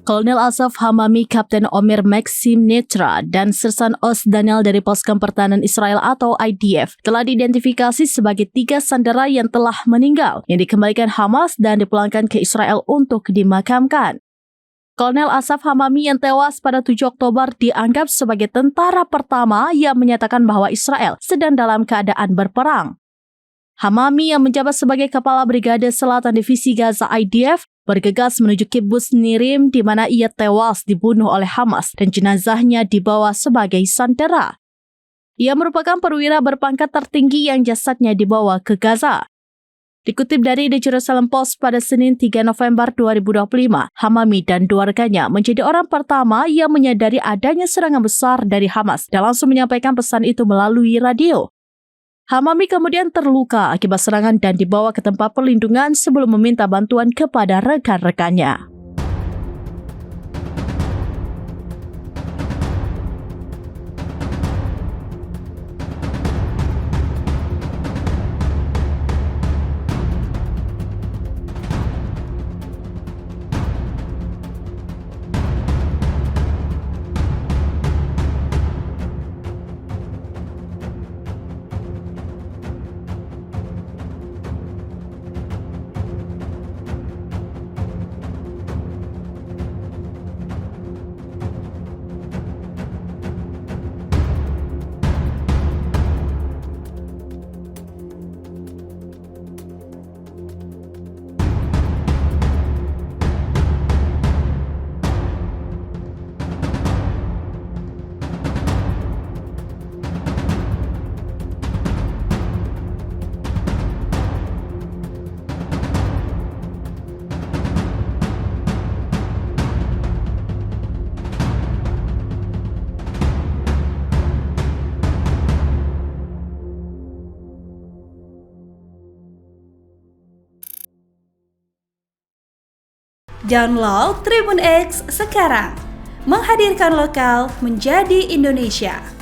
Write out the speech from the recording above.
Kolonel Asaf Hamami, Kapten Omer Maxim Netra, dan Sersan Os Daniel dari Pasukan Pertahanan Israel atau IDF telah diidentifikasi sebagai 3 sandera yang telah meninggal, yang dikembalikan Hamas dan dipulangkan ke Israel untuk dimakamkan. Kolonel Asaf Hamami yang tewas pada 7 Oktober dianggap sebagai tentara pertama yang menyatakan bahwa Israel sedang dalam keadaan berperang. Hamami yang menjabat sebagai Kepala Brigade Selatan Divisi Gaza IDF bergegas menuju Kibbutz Nirim di mana ia tewas dibunuh oleh Hamas dan jenazahnya dibawa sebagai sandera. Ia merupakan perwira berpangkat tertinggi yang jasadnya dibawa ke Gaza. Dikutip dari The Jerusalem Post pada Senin 3 November 2025, Hamami dan keluarganya menjadi orang pertama yang menyadari adanya serangan besar dari Hamas dan langsung menyampaikan pesan itu melalui radio. Hamami kemudian terluka akibat serangan dan dibawa ke tempat perlindungan sebelum meminta bantuan kepada rekan-rekannya. Download Tribun X sekarang, menghadirkan lokal menjadi Indonesia.